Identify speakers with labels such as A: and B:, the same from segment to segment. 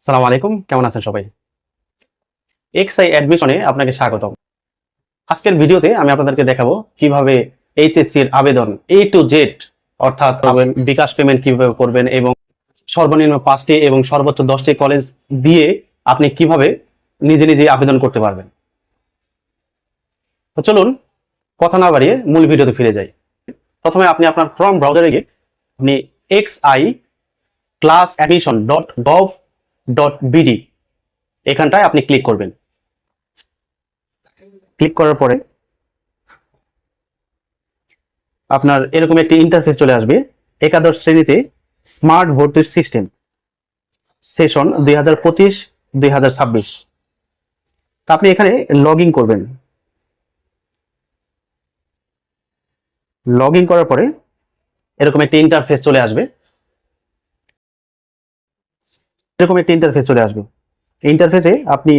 A: সালাম আলাইকুম, কেমন আছেন সবাই? এক্সআই অ্যাডমিশনে আপনাকে স্বাগতম। আজকের ভিডিওতে আমি আপনাদেরকে দেখাবো কিভাবে এইচএসসি এর আবেদন এ টু জেড অর্থাৎ বিকাশ পেমেন্ট কিভাবে করবেন এবং সর্বনিম্ন 5টি এবং সর্বোচ্চ 10টি কলেজ দিয়ে আপনি কিভাবে নিজে নিজে আবেদন করতে পারবেন। তো চলুন কথা না বাড়িয়ে মূল ভিডিওতে ফিরে যাই। প্রথমে আপনি আপনার ক্রোম ব্রাউজারে গিয়ে আপনি xiclassadmission.gov.bd এখানটায় আপনি ক্লিক করবেন। ক্লিক করার পরে আপনার এরকম একটি ইন্টারফেস চলে আসবে। একাদশ শ্রেণীতে স্মার্ট ভর্তির সিস্টেম সেশন 2025-2026। তা আপনি এখানে লগ ইন করবেন। লগ ইন করার পরে এরকম একটি ইন্টারফেস চলে আসবে। ইন্টারফেসে আপনি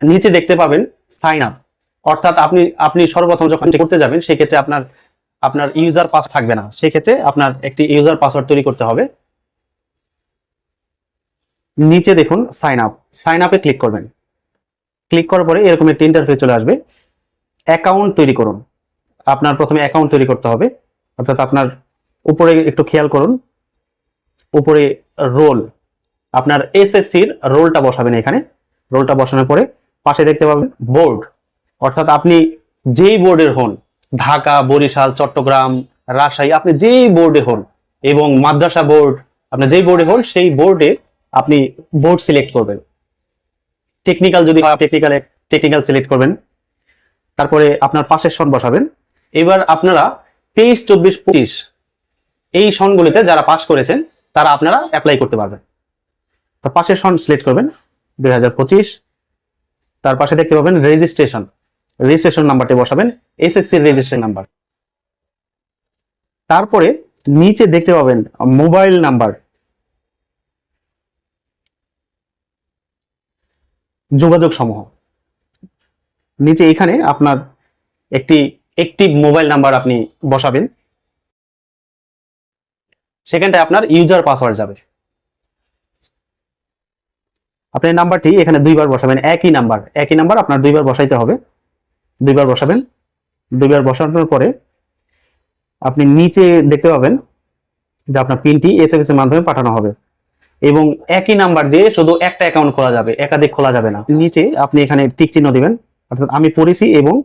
A: নিচে দেখতে পাবেন সাইন আপ, অর্থাৎ আপনি সর্বপ্রথম যখন করতে যাবেন সেক্ষেত্রে আপনার ইউজার পাস থাকবে না, সেক্ষেত্রে আপনার একটি ইউজার পাসওয়ার্ড তৈরি করতে হবে। নিচে দেখুন সাইন আপে ক্লিক করবেন। ক্লিক করার পরে এরকম একটি ইন্টারফেস চলে আসবে। অ্যাকাউন্ট তৈরি করুন। আপনার প্রথমে অ্যাকাউন্ট তৈরি করতে হবে, অর্থাৎ আপনার উপরে একটু খেয়াল করুন, উপরে রোল, আপনার এসএসসির রোলটা বসাবেন। এখানে রোলটা বসানোর পরে পাশে দেখতে পাবেন বোর্ড, অর্থাৎ আপনি যেই বোর্ডের হন, ঢাকা, বরিশাল, চট্টগ্রাম, রাজশাহী, আপনি যেই বোর্ডে হন এবং মাদ্রাসা বোর্ড, আপনি যেই বোর্ডে হন সেই বোর্ডে আপনি বোর্ড সিলেক্ট করবেন। টেকনিক্যাল যদি হয় টেকনিক্যাল সিলেক্ট করবেন। তারপরে আপনার পাশের সন বসাবেন। এবার আপনারা 23, 24, 25 এই সনগুলিতে যারা পাস করেছেন তারা আপনারা অ্যাপ্লাই করতে পারবেন। তো পাশের সন সিলেক্ট করবেন 2025। তার পাশে দেখতে পাবেন রেজিস্ট্রেশন নাম্বারটি বসাবেন, এসএসসি রেজিস্ট্রেশন নাম্বার। তারপরে নিচে দেখতে পাবেন মোবাইল নাম্বার, যোগাযোগ সমূহ। নিচে এখানে আপনার একটি অ্যাক্টিভ মোবাইল নাম্বার আপনি বসাবেন, সেখানটায় আপনার ইউজার পাসওয়ার্ড যাবে। আপনি নাম্বারটি এখানে 2বার বসাবেন। একই নাম্বার আপনার 2বার বসাইতে হবে। 2বার বসাবেন। 2বার বসানোর পরে আপনি নিচে দেখতে পাবেন যে আপনার পিনটি এসএমএস এর মাধ্যমে পাঠানো হবে এবং একই নাম্বার দিয়ে শুধু একটা অ্যাকাউন্ট খোলা যাবে, একাধিক খোলা যাবে না। নিচে আপনি এখানে টিক চিহ্ন দিবেন, অর্থাৎ আমি পড়েছি এবং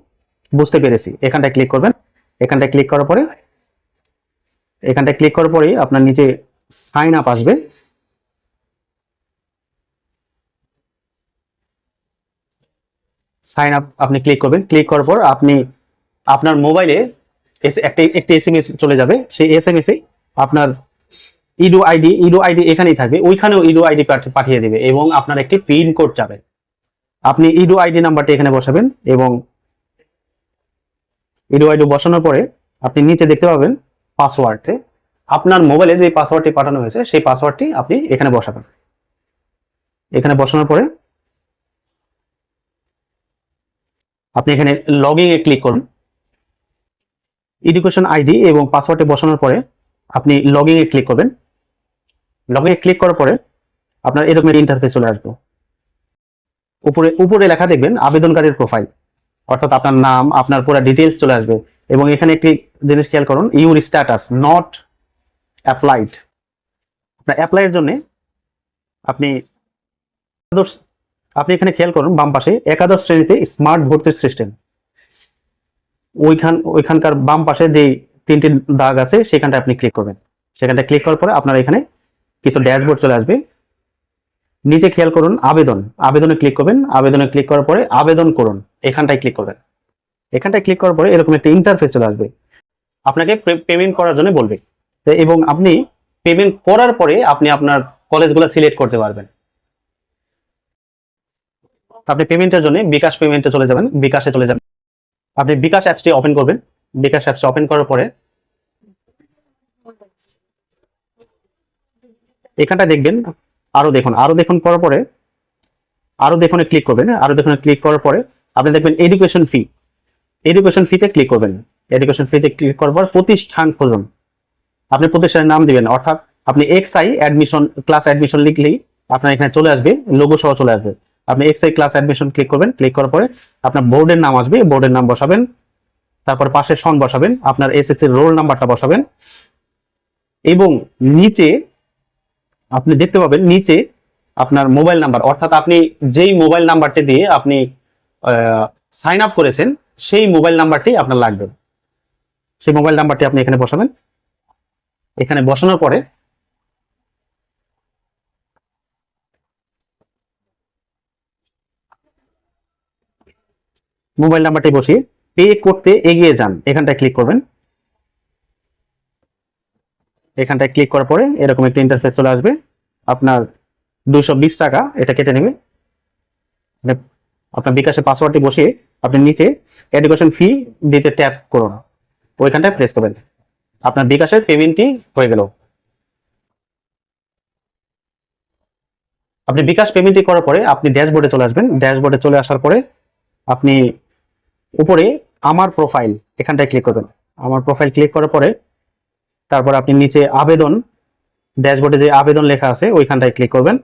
A: বুঝতে পেরেছি। এখানটায় ক্লিক করবেন। এখানটায় ক্লিক করার পরে আপনার নিচে সাইন আপ আসবে। সাইন আপ আপনি ক্লিক করবেন। ক্লিক করার পর আপনি আপনার মোবাইলে একটি এসএমএস চলে যাবে। সেই এসএমএস এ আপনার ইডো আইডি এখানেই থাকবে, ওইখানেও ইডো আইডি পাঠিয়ে দিবে এবং আপনার একটি পিন কোড যাবে। আপনি ইডো আইডি নাম্বারটি এখানে বসাবেন এবং ইডো আইডি বসানোর পরে আপনি নিচে দেখতে পাবেন পাসওয়ার্ডে আপনার মোবাইলে যে পাসওয়ার্ডটি পাঠানো হয়েছে সেই পাসওয়ার্ডটি আপনি এখানে বসাবেন। এখানে বসানোর পরে আপনি এখানে লগইন এ ক্লিক করুন। এডুকেশন আইডি এবং পাসওয়ার্ডটি বসানোর পরে আপনি লগইন এ ক্লিক করবেন। লগইন এ ক্লিক করার পরে আপনার এরকম ইন্টারফেস চলে আসবে। উপরে লেখা দেখবেন আবেদনকারীর প্রোফাইল, অর্থাৎ আপনার নাম, আপনার পুরো ডিটেইলস চলে আসবে এবং এখানে একটি জিনিস খেয়াল করুন, ইউর স্ট্যাটাস নট অ্যাপ্লাইড। আপনার অ্যাপ্লাইয়ের জন্য আপনি এখানে খেয়াল করুন বাম পাশে একাদশ শ্রেণীতে স্মার্ট ভর্তির সিস্টেম, ওইখানকার বাম পাশে যে 3টি দাগ আছে সেখানটা আপনি ক্লিক করবেন। সেখানটা ক্লিক করার পরে আপনার এখানে কিছু ড্যাশবোর্ড চলে আসবে। নিচে খেয়াল করুন আবেদনে ক্লিক করবেন। আবেদনে ক্লিক করার পরে আবেদন করুন, এখানটায় ক্লিক করবেন। এখানটায় ক্লিক করার পরে এরকম একটা ইন্টারফেস চলে আসবে। আপনাকে পেমেন্ট করার জন্য বলবে এবং আপনি পেমেন্ট করার পরে আপনি আপনার কলেজগুলো সিলেক্ট করতে পারবেন। আপনি পেমেন্টের জন্য বিকাশ পেমেন্টে চলে যাবেন। বিকাশে চলে যাবেন। আপনি বিকাশ অ্যাপসটি ওপেন করবেন। বিকাশ অ্যাপসটি ওপেন করার পরে এখানটা দেখবেন আরো দেখুন করার পরে আরো দেখুনে ক্লিক করবেন। আরো দেখুনে ক্লিক করার পরে আপনি দেখবেন এডুকেশন ফিতে ক্লিক করবেন। এডুকেশন ফিতে ক্লিক করার পর প্রতিষ্ঠান খুঁজুন। আপনি প্রতিষ্ঠানের নাম দিবেন, অর্থাৎ আপনি এক্সআই ক্লাস অ্যাডমিশন লিখলেই আপনার এখানে চলে আসবে, লোগো সহ চলে আসবে। আপনি এক্সআই ক্লাস অ্যাডমিশন ক্লিক করবেন, ক্লিক করার পরে আপনার বোর্ডের নাম আসবে, বোর্ডের নাম বসাবেন, তারপর পাশে সন বসাবেন, আপনার এসএসসি রোল নাম্বারটা বসাবেন, এবং নিচে আপনি দেখতে পাবেন নিচে আপনার মোবাইল নাম্বার, অর্থাৎ আপনি যেই মোবাইল নাম্বারটি দিয়ে আপনি সাইন আপ করেছেন সেই মোবাইল নাম্বারটি আপনার লাগবে। সেই মোবাইল নাম্বারটি আপনি এখানে বসাবেন। এখানে বসানোর পরে মোবাইল নাম্বারটি বসিয়ে পে করতে এগিয়ে যান, এখানটায় ক্লিক করবেন। এখানটায় ক্লিক করার পরে এরকম একটা ইন্টারফেস চলে আসবে। আপনার 220 টাকা এটা কেটে নেবে। আপনার বিকাশের পাসওয়ার্ডটি বসিয়ে আপনি নিচে এডুকেশন ফি দিতে ট্যাপ করুন, ওইখানটায় প্রেস করবেন। আপনার বিকাশের পেমেন্টটি হয়ে গেল। আপনি বিকাশ পেমেন্টটি করার পরে আপনি ড্যাশবোর্ডে চলে আসবেন। ড্যাশবোর্ডে চলে আসার পরে আপনি উপরে আমার প্রোফাইল এখানটায় ক্লিক করবেন। আমার প্রোফাইল ক্লিক করার পরে তারপর আপনি নিচে আবেদন, ড্যাশবোর্ডে যে আবেদন লেখা আছে ওইখানটায় ক্লিক করবেন।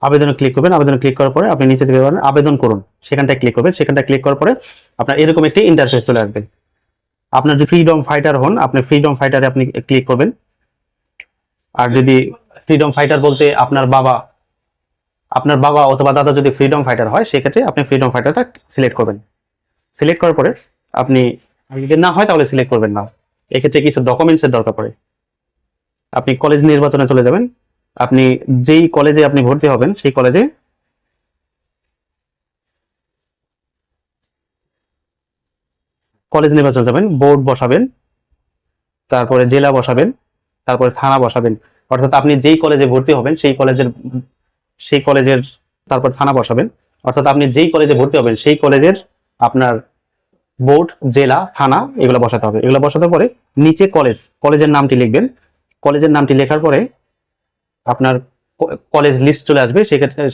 A: আবেদনে ক্লিক করবেন। আবেদনে ক্লিক করার পরে আপনি নিচে দেখতে পাবেন আবেদন করুন, সেখানটায় ক্লিক করবেন। সেখানটায় ক্লিক করার পরে আপনার এরকম একটি ইন্টারফেস চলে আসবে। আপনার যদি ফ্রিডম ফাইটার হন, আপনি ফ্রিডম ফাইটারে আপনি ক্লিক করবেন। আর যদি ফ্রিডম ফাইটার বলতে আপনার বাবা অথবা দাদা যদি ফ্রিডম ফাইটার হয়, সেক্ষেত্রে আপনি ফ্রিডম ফাইটারটা সিলেক্ট করবেন। সিলেক্ট করার পরে আপনি যদি না হয় তাহলে সিলেক্ট করবেন না, এক্ষেত্রে কিছু ডকুমেন্টসের দরকার পড়ে। আপনি কলেজ নির্বাচনে চলে যাবেন। আপনি যেই কলেজে আপনি ভর্তি হবেন সেই কলেজে কলেজ নির্বাচন যাবেন, বোর্ড বসাবেন, তারপরে জেলা বসাবেন, তারপরে থানা বসাবেন। অর্থাৎ আপনি যেই কলেজে ভর্তি হবেন সেই কলেজের তারপর থানা বসাবেন। অর্থাৎ আপনি যেই কলেজে ভর্তি হবেন সেই কলেজের আপনার বোর্ড, জেলা, থানা এগুলো বসাতে হবে। এগুলো বসাতে পরে নিচে কলেজের নামটি লিখবেন। কলেজের নামটি লেখার পরে আপনার কলেজ লিস্ট চলে আসবে।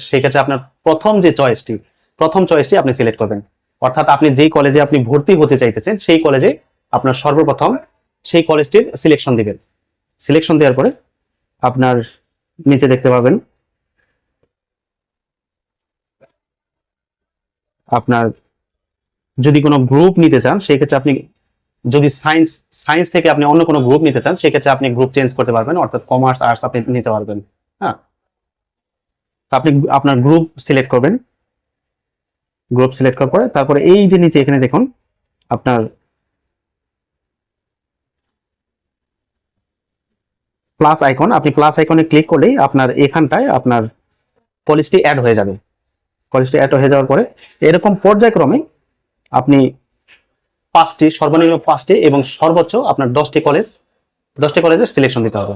A: সেক্ষেত্রে আপনার প্রথম চয়েসটি আপনি সিলেক্ট করবেন। অর্থাৎ আপনি যেই কলেজে আপনি ভর্তি হতে চাইতেছেন সেই কলেজে আপনার সর্বপ্রথম সেই কলেজটির সিলেকশন দিবেন। সিলেকশন দেওয়ার পরে আপনার নিচে দেখতে পাবেন আপনার যদি কোনো গ্রুপ নিতে চান, সেক্ষেত্রে আপনি যদি সায়েন্স থেকে আপনি অন্য কোনো গ্রুপ নিতে চান, সেক্ষেত্রে আপনি গ্রুপ চেঞ্জ করতে পারবেন, অর্থাৎ কমার্স, আর্টস আপনি নিতে পারবেন। হ্যাঁ, তো আপনি আপনার গ্রুপ সিলেক্ট করবেন। গ্রুপ সিলেক্ট করার পরে তারপরে এই যে নিচে এখানে দেখুন আপনার প্লাস আইকন, আপনি প্লাস আইকনে ক্লিক করলেই আপনার এখানটায় আপনার কলেজটি অ্যাড হয়ে যাবে। কলেজটি অ্যাড হয়ে যাওয়ার পরে এরকম পর্যায়ক্রমে আপনি সর্বনিম্ন 5টি এবং সর্বোচ্চ আপনার 10টি কলেজের সিলেকশন দিতে হবে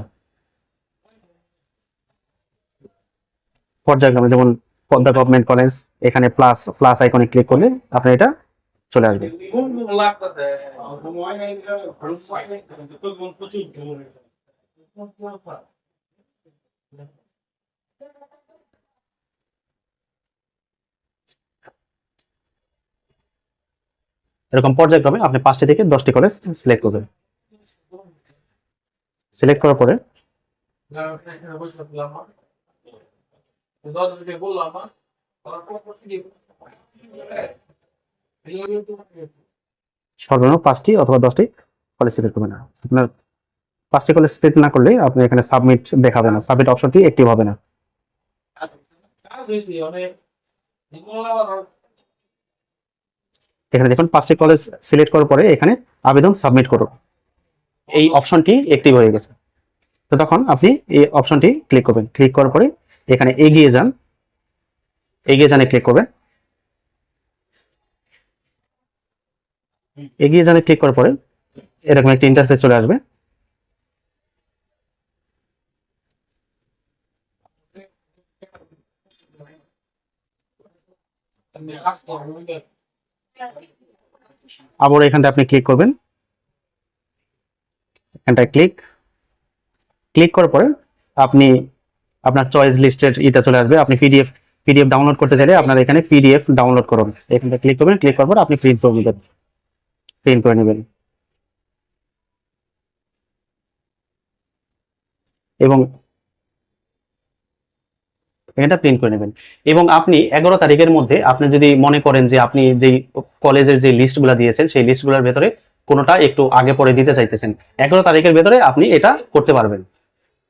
A: পর্যায়ক্রমে। যেমন পদ্মা গভর্নমেন্ট কলেজ, এখানে প্লাস আইকনে ক্লিক করলে আপনার এটা চলে আসবে। এরকম পর্যায়ক্রমে আপনি 5টি থেকে 10টি কলেজ সিলেক্ট করবেন। সিলেক্ট করার পরে সর্বনিম্ন 5টি অথবা 10টি কলেজ সিলেক্ট করবেন। আপনার 5টি কলেজ সিলেক্ট না করলে আপনি এখানে সাবমিট দেখাবে না, সাবমিট অপশনটি অ্যাক্টিভ হবে না। এখানে দেখুন 5টি কলেজ সিলেক্ট করার পরে এখানে আবেদন সাবমিট করুন, এই অপশনটি অ্যাক্টিভ হয়ে গেছে। তো তখন আপনি এই অপশনটি ক্লিক করবেন। ক্লিক করার পরে এখানে এগিয়ে যান, ক্লিক করবেন। এগিয়ে যানে ক্লিক করার পরে এরকম একটা ইন্টারফেস চলে আসবে। আবার এখানটা আপনি ক্লিক করবেন। এখানটায় ক্লিক করার পরে আপনি আপনার চয়েস লিস্টের এটা চলে আসবে। আপনি পিডিএফ ডাউনলোড করতে চাইলে আপনার এখানে পিডিএফ ডাউনলোড করুন, এখানটা ক্লিক করবেন। ক্লিক করার পর আপনি প্রিন্ট করে নেবেন। এবং এটা প্রিন্ট করে নেবেন। এবং আপনি 11 তারিখের মধ্যে আপনি যদি মনে করেন যে আপনি যেই কলেজের যে লিস্টগুলো দিয়েছেন সেই লিস্টগুলোর ভেতরে কোনোটা একটু আগে পরে দিতে চাইতেছেন, 11 তারিখের ভেতরে আপনি এটা করতে পারবেন।